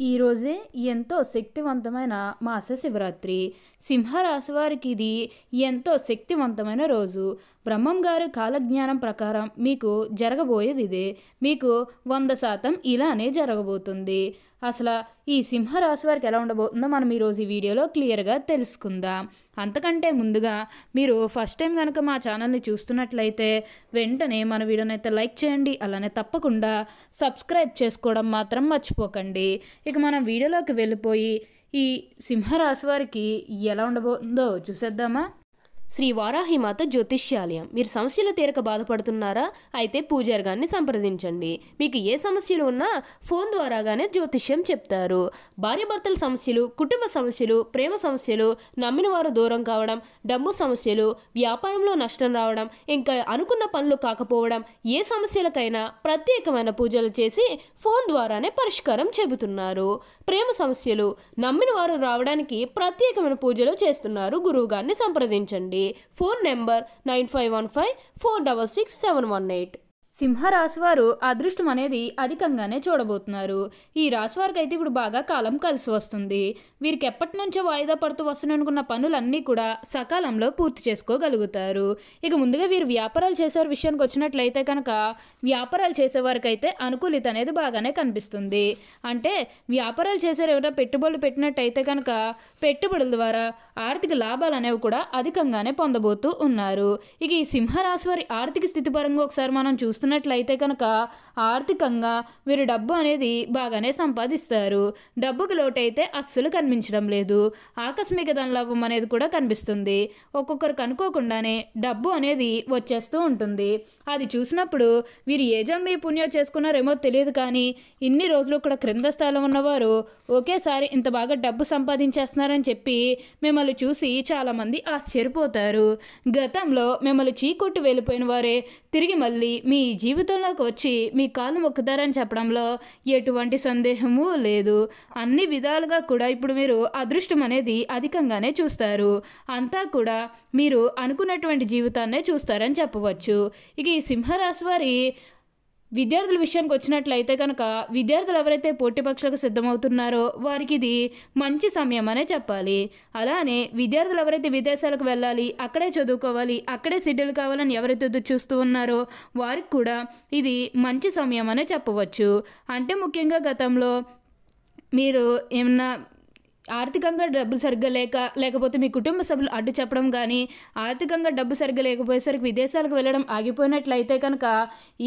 ఈరోజే ఎంతో శక్తివంతమైన మాస శివరాత్రి. సింహరాశి వారికి ఇది ఎంతో శక్తివంతమైన రోజు. బ్రహ్మం గారు కాలజ్ఞానం ప్రకారం మీకు జరగబోయేది ఇదే. మీకు 100% ఇలానే జరగబోతుంది. అసలు ఈ సింహరాశి వారికి ఎలా ఉండబోతుందో మనం ఈరోజు ఈ వీడియోలో క్లియర్గా తెలుసుకుందాం. అంతకంటే ముందుగా మీరు ఫస్ట్ టైం కనుక మా ఛానల్ని చూస్తున్నట్లయితే వెంటనే మన వీడియోని అయితే లైక్ చేయండి. అలానే తప్పకుండా సబ్స్క్రైబ్ చేసుకోవడం మాత్రం మర్చిపోకండి. ఇక మనం వీడియోలోకి వెళ్ళిపోయి ఈ సింహరాశి వారికి ఎలా ఉండబోతుందో చూసేద్దామా. శ్రీ వారాహిమాత జ్యోతిష్యాలయం. మీరు సమస్యలు తీరక బాధపడుతున్నారా? అయితే పూజారి గారిని సంప్రదించండి. మీకు ఏ సమస్యలు ఉన్నా ఫోన్ ద్వారాగానే జ్యోతిష్యం చెప్తారు. భార్యాభర్తల సమస్యలు, కుటుంబ సమస్యలు, ప్రేమ సమస్యలు, నమ్మిన వారు దూరం కావడం, డబ్బు సమస్యలు, వ్యాపారంలో నష్టం రావడం, ఇంకా అనుకున్న పనులు కాకపోవడం, ఏ సమస్యలకైనా ప్రత్యేకమైన పూజలు చేసి ఫోన్ ద్వారానే పరిష్కారం చెబుతున్నారు. ప్రేమ సమస్యలు, నమ్మిన వారు రావడానికి ప్రత్యేకమైన పూజలు చేస్తున్నారు. గురువు గారిని సంప్రదించండి. Phone number 9515466718. సింహరాశి వారు అదృష్టం అనేది అధికంగానే చూడబోతున్నారు. ఈ రాశి వారికి అయితే ఇప్పుడు బాగా కాలం కలిసి వస్తుంది. వీరికి ఎప్పటి నుంచో వాయిదా పడుతూ వస్తున్ననుకున్న పనులన్నీ కూడా సకాలంలో పూర్తి చేసుకోగలుగుతారు. ఇక ముందుగా వీరు వ్యాపారాలు చేసేవారి విషయానికి వచ్చినట్లయితే కనుక వ్యాపారాలు చేసేవారికి అయితే అనుకూలిత అనేది బాగానే కనిపిస్తుంది. అంటే వ్యాపారాలు చేసేవారు ఏమైనా పెట్టుబడులు పెట్టినట్టయితే కనుక పెట్టుబడుల ద్వారా ఆర్థిక లాభాలు అనేవి కూడా అధికంగానే పొందబోతూ ఉన్నారు. ఇక ఈ సింహరాశి వారి ఆర్థిక స్థితి పరంగా ఒకసారి మనం చూస్తున్నట్లయితే కనుక ఆర్థికంగా వీరు డబ్బు అనేది బాగానే సంపాదిస్తారు. డబ్బుకి లోటు అయితే అస్సలు కనిపించడం లేదు. ఆకస్మిక ధనలాభం అనేది కూడా కనిపిస్తుంది. ఒక్కొక్కరికి అనుకోకుండానే డబ్బు అనేది వచ్చేస్తూ ఉంటుంది. అది చూసినప్పుడు వీరు ఏ జన్మ పుణ్యం చేసుకున్నారేమో తెలియదు, కానీ ఇన్ని రోజులు కూడా క్రింద స్థాయిలో ఉన్నవారు ఒకేసారి ఇంత బాగా డబ్బు సంపాదించేస్తున్నారని చెప్పి మిమ్మల్ని చూసి చాలామంది ఆశ్చర్యపోతారు. గతంలో మిమ్మల్ని చీకొట్టి వెళ్ళిపోయిన వారే తిరిగి మళ్ళీ మీ జీవితంలోకి వచ్చి మీ కాళ్ళు మొక్కుతారని చెప్పడంలో ఎటువంటి సందేహము లేదు. అన్ని విధాలుగా కూడా ఇప్పుడు మీరు అదృష్టం అనేది అధికంగానే చూస్తారు. అంతా కూడా మీరు అనుకున్నటువంటి జీవితాన్నే చూస్తారని చెప్పవచ్చు. ఇక ఈ సింహరాశి వారి విద్యార్థుల విషయానికి వచ్చినట్లయితే కనుక విద్యార్థులు ఎవరైతే పోటీ పరీక్షలకు సిద్ధమవుతున్నారో వారికి ఇది మంచి సమయం అనే చెప్పాలి. అలానే విద్యార్థులు ఎవరైతే విదేశాలకు వెళ్ళాలి, అక్కడే చదువుకోవాలి, అక్కడే సెటిల్ కావాలని ఎవరైతే ఎదురు చూస్తూ ఉన్నారో వారికి కూడా ఇది మంచి సమయం అనే చెప్పవచ్చు. అంటే ముఖ్యంగా గతంలో మీరు ఏమన్నా ఆర్థికంగా డబ్బు సరిగ్గా లేకపోతే మీ కుటుంబ సభ్యులు అడ్డు చెప్పడం కానీ, ఆర్థికంగా డబ్బు సరిగ్గా లేకపోయేసరికి విదేశాలకు వెళ్ళడం ఆగిపోయినట్లయితే కనుక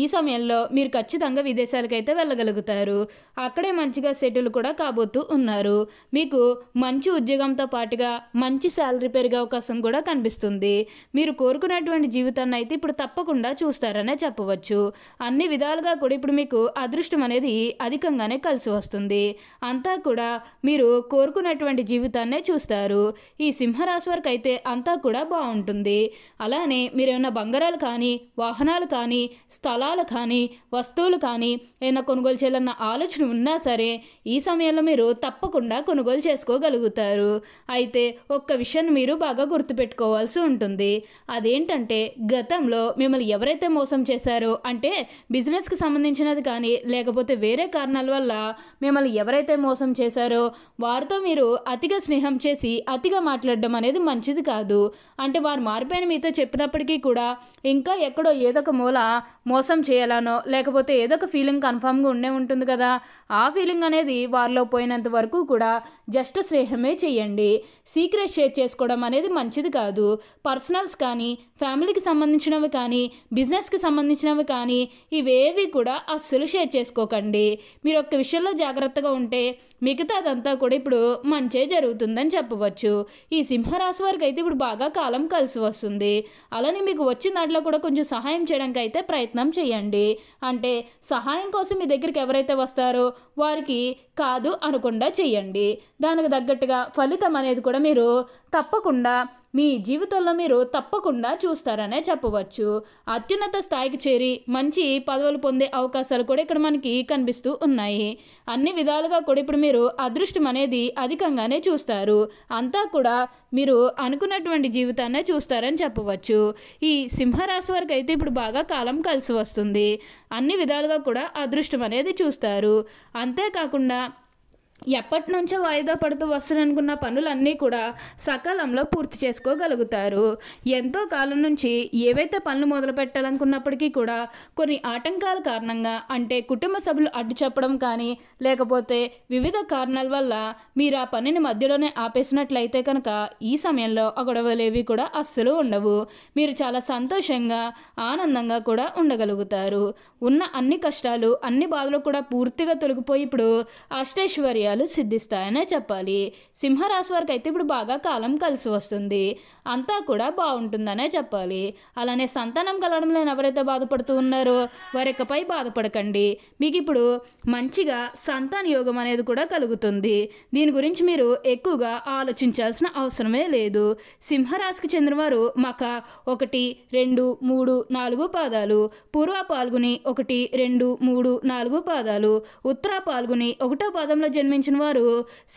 ఈ సమయంలో మీరు ఖచ్చితంగా విదేశాలకు అయితే వెళ్ళగలుగుతారు. అక్కడే మంచిగా సెటిల్ కూడా కాబోతూ ఉన్నారు. మీకు మంచి ఉద్యోగంతో పాటుగా మంచి శాలరీ పెరిగే అవకాశం కూడా కనిపిస్తుంది. మీరు కోరుకున్నటువంటి జీవితాన్ని అయితే ఇప్పుడు తప్పకుండా చూస్తారనే చెప్పవచ్చు. అన్ని విధాలుగా కూడా ఇప్పుడు మీకు అదృష్టం అనేది అధికంగానే కలిసి వస్తుంది. అంతా కూడా మీరు కోరుకున్నటువంటి జీవితాన్నే చూస్తారు. ఈ సింహరాశి వారికి అయితే అంతా కూడా బాగుంటుంది. అలానే మీరు ఏమైనా బంగారాలు కానీ, వాహనాలు కానీ, స్థలాలు కానీ, వస్తువులు కానీ ఏమైనా కొనుగోలు చేయాలన్న ఆలోచన ఉన్నా సరే ఈ సమయంలో మీరు తప్పకుండా కొనుగోలు చేసుకోగలుగుతారు. అయితే ఒక్క విషయాన్ని మీరు బాగా గుర్తుపెట్టుకోవాల్సి ఉంటుంది. అదేంటంటే గతంలో మిమ్మల్ని ఎవరైతే మోసం చేశారో, అంటే బిజినెస్కి సంబంధించినది కానీ లేకపోతే వేరే కారణాల వల్ల మిమ్మల్ని ఎవరైతే మోసం చేశారో వారితో మీరు అతిగా స్నేహం చేసి అతిగా మాట్లాడడం అనేది మంచిది కాదు. అంటే వారు మారిపోయిన మీతో చెప్పినప్పటికీ కూడా ఇంకా ఎక్కడో ఏదొక మూల మోసం చేయాలనో లేకపోతే ఏదొక ఫీలింగ్ కన్ఫామ్గా ఉండే ఉంటుంది కదా, ఆ ఫీలింగ్ అనేది వారిలో పోయినంత వరకు కూడా జస్ట్ స్నేహమే చేయండి. సీక్రెట్ షేర్ చేసుకోవడం అనేది మంచిది కాదు. పర్సనల్స్ కానీ, ఫ్యామిలీకి సంబంధించినవి కానీ, బిజినెస్కి సంబంధించినవి కానీ ఇవేవి కూడా అస్సలు షేర్ చేసుకోకండి. మీరు ఒక్క విషయంలో జాగ్రత్తగా ఉంటే మిగతాదంతా కూడా ఇప్పుడు మంచే జరుగుతుందని చెప్పవచ్చు. ఈ సింహరాశి వారికి అయితే ఇప్పుడు బాగా కాలం కలిసి వస్తుంది. అలానే మీకు వచ్చిన దాంట్లో కూడా కొంచెం సహాయం చేయడానికి అయితే ప్రయత్నం చేయండి. అంటే సహాయం కోసం మీ దగ్గరికి ఎవరైతే వస్తారో వారికి కాదు అనకుండా చేయండి. దానికి తగ్గట్టుగా ఫలితం అనేది కూడా మీరు తప్పకుండా మీ జీవితంలో మీరు తప్పకుండా చూస్తారనే చెప్పవచ్చు. అత్యున్నత స్థాయికి చేరి మంచి పదవులు పొందే అవకాశాలు కూడా ఇక్కడ మనకి కనిపిస్తూ ఉన్నాయి. అన్ని విధాలుగా కూడా ఇప్పుడు మీరు అదృష్టం అనేది అధికంగానే చూస్తారు. అంతా కూడా మీరు అనుకున్నటువంటి జీవితాన్నే చూస్తారని చెప్పవచ్చు. ఈ సింహరాశి వారికి అయితే ఇప్పుడు బాగా కాలం కలిసి వస్తుంది. అన్ని విధాలుగా కూడా అదృష్టం అనేది చూస్తారు. అంతేకాకుండా ఎప్పటి నుంచో వాయిదా పడుతూ వస్తున్ననుకున్న పనులన్నీ కూడా సకాలంలో పూర్తి చేసుకోగలుగుతారు. ఎంతో కాలం నుంచి ఏవైతే పనులు మొదలు పెట్టాలనుకున్నప్పటికీ కూడా కొన్ని ఆటంకాల కారణంగా, అంటే కుటుంబ సభ్యులు అడ్డు చెప్పడం కానీ, లేకపోతే వివిధ కారణాల వల్ల మీరు ఆ పనిని మధ్యలోనే ఆపేసినట్లయితే కనుక ఈ సమయంలో ఆ గొడవలేవి కూడా అస్సలు ఉండవు. మీరు చాలా సంతోషంగా ఆనందంగా కూడా ఉండగలుగుతారు. ఉన్న అన్ని కష్టాలు, అన్ని బాధలు కూడా పూర్తిగా తొలగిపోయి ఇప్పుడు అష్టైశ్వర్యాలు సిద్ధిస్తాయనే చెప్పాలి. సింహరాశి వారికి అయితే ఇప్పుడు బాగా కాలం కలిసి వస్తుంది. అంతా కూడా బాగుంటుందనే చెప్పాలి. అలానే సంతానం కలగడం లేని ఎవరైతే బాధపడుతూ ఉన్నారో వారికపై బాధపడకండి. మీకు ఇప్పుడు మంచిగా సంతాన యోగం అనేది కూడా కలుగుతుంది. దీని గురించి మీరు ఎక్కువగా ఆలోచించాల్సిన అవసరమే లేదు. సింహరాశికి చెందినవారు మక 1, 2, 3, 4 పాదాలు, పూర్వ పాల్గొని 1, 2, 3, 4 పాదాలు, ఉత్తర పాల్గొని 1వ పాదంలో జన్మించిన వారు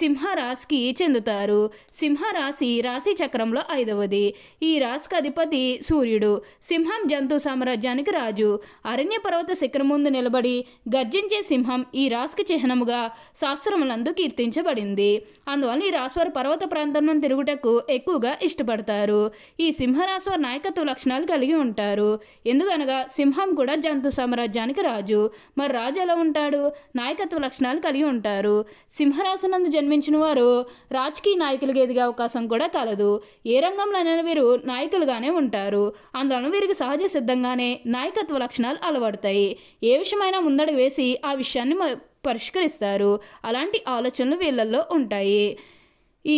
సింహరాశికి చెందుతారు. సింహరాశి రాశి చక్రంలో 5వది. ఈ రాశికి అధిపతి సూర్యుడు. సింహం జంతు సామ్రాజ్యానికి రాజు. అరణ్య పర్వత శిఖరం ముందు నిలబడి గర్జించే సింహం ఈ రాశికి చిహ్నముగా శాస్త్రములందు కీర్తించబడింది. అందువల్ల ఈ రాశి వారు పర్వత ప్రాంతంలో తిరుగుటకు ఎక్కువగా ఇష్టపడతారు. ఈ సింహరాశి వారు నాయకత్వ లక్షణాలు కలిగి ఉంటారు. ఎందుకనగా సింహం కూడా జంతు సామ్రాజ్యానికి రాజు. మరి రాజు ఎలా ఉంటాడు? నాయకత్వ లక్షణాలు కలిగి ఉంటారు. సింహరాశి నందు జన్మించిన వారు రాజకీయ నాయకులుగా ఎదిగే అవకాశం కూడా కలదు. ఏ రంగంలోనైనా వీరు నాయకులుగానే ఉంటారు. అందువలన వీరికి సహజ సిద్ధంగానే నాయకత్వ లక్షణాలు అలవడతాయి. ఏ విషయమైనా ముందడుగు వేసి ఆ విషయాన్ని పరిష్కరిస్తారు. అలాంటి ఆలోచనలు వీళ్ళల్లో ఉంటాయి. ఈ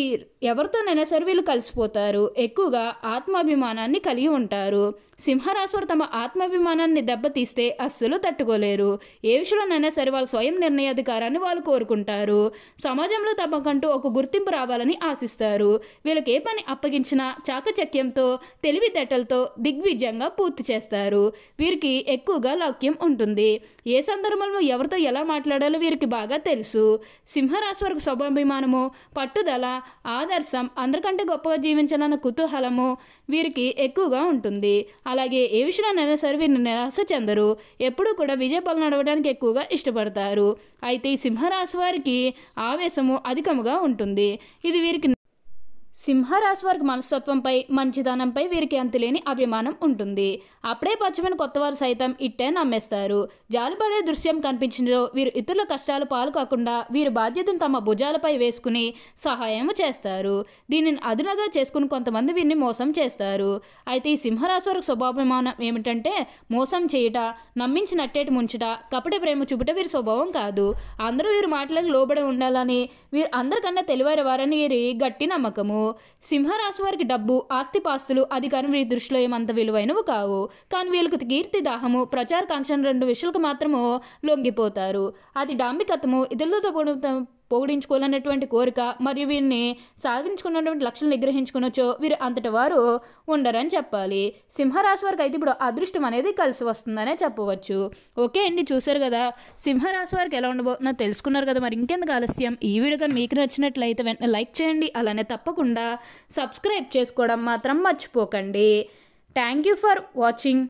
ఎవరితోనైనా సరే వీళ్ళు కలిసిపోతారు. ఎక్కువగా ఆత్మాభిమానాన్ని కలిగి ఉంటారు. సింహరాశి వారు తమ ఆత్మాభిమానాన్ని దెబ్బతీస్తే అస్సలు తట్టుకోలేరు. ఏ విషయంలోనైనా సరే వాళ్ళ స్వయం నిర్ణయాధికారాన్ని వాళ్ళు కోరుకుంటారు. సమాజంలో తమకంటూ ఒక గుర్తింపు రావాలని ఆశిస్తారు. వీళ్ళకి ఏ పని అప్పగించినా చాకచక్యంతో, తెలివితేటలతో దిగ్విజయంగా పూర్తి చేస్తారు. వీరికి ఎక్కువగా లౌక్యం ఉంటుంది. ఏ సందర్భంలో ఎవరితో ఎలా మాట్లాడాలో వీరికి బాగా తెలుసు. సింహరాశి వారికి స్వభాభిమానము, పట్టుదల, ఆదర్శం, అందరికంటే గొప్పగా జీవించాలన్న కుతూహలము వీరికి ఎక్కువగా ఉంటుంది. అలాగే ఏ విషయాన్నైనా సరే వీరిని నిరాశ చెందరు. ఎప్పుడూ కూడా విజయపాలన నడవడానికి ఎక్కువగా ఇష్టపడతారు. అయితే ఈ సింహరాశి వారికి ఆవేశము అధికముగా ఉంటుంది. ఇది వీరికి సింహరాశి వారికి మనస్తత్వంపై, మంచితనంపై వీరికి అంతులేని అభిమానం ఉంటుంది. అప్పుడే పచ్చమైన కొత్తవారు సైతం ఇట్టే నమ్మేస్తారు. జాలిపడే దృశ్యం కనిపించిందో వీరు ఇతరుల కష్టాలు పాలు కాకుండా వీరి బాధ్యతను తమ భుజాలపై వేసుకుని సహాయం చేస్తారు. దీనిని అదునుగా చేసుకుని కొంతమంది వీరిని మోసం చేస్తారు. అయితే ఈ సింహరాశి వారికి స్వభావమానం ఏమిటంటే మోసం చేయుట, నమ్మించినట్టేటి ముంచుట, కపటి ప్రేమ చూపుట వీరి స్వభావం కాదు. అందరూ వీరి మాటలకు లోబడి ఉండాలని, వీరు అందరికన్నా తెలివైన వారని వీరి గట్టి నమ్మకము. సింహరాశి వారికి డబ్బు, ఆస్తిపాస్తులు, అధికారం వీరి దృష్టిలో ఏమంత విలువైనవి కావు. కానీ వీళ్ళకి కీర్తి దాహము, ప్రచారకాంక్షణ 2 విషయాలకు మాత్రము లొంగిపోతారు. అది డాంబికత్వము, ఇతరులతో పొగిడించుకోవాలనేటువంటి కోరిక, మరియు వీరిని సాగించుకున్నటువంటి లక్షణాలు నిగ్రహించుకునొచ్చో వీరు అంతటి వారు ఉండరని చెప్పాలి. సింహరాశి వారికి అయితే ఇప్పుడు అదృష్టం అనేది కలిసి వస్తుందనే చెప్పవచ్చు. ఓకే అండి, చూసారు కదా సింహరాశి వారికి ఎలా ఉండబోతుందో తెలుసుకున్నారు కదా. మరి ఇంకెందుకు ఆలస్యం, ఈ వీడియో కానీ మీకు నచ్చినట్లయితే వెంటనే లైక్ చేయండి. అలానే తప్పకుండా సబ్స్క్రైబ్ చేసుకోవడం మాత్రం మర్చిపోకండి. Thank you for watching.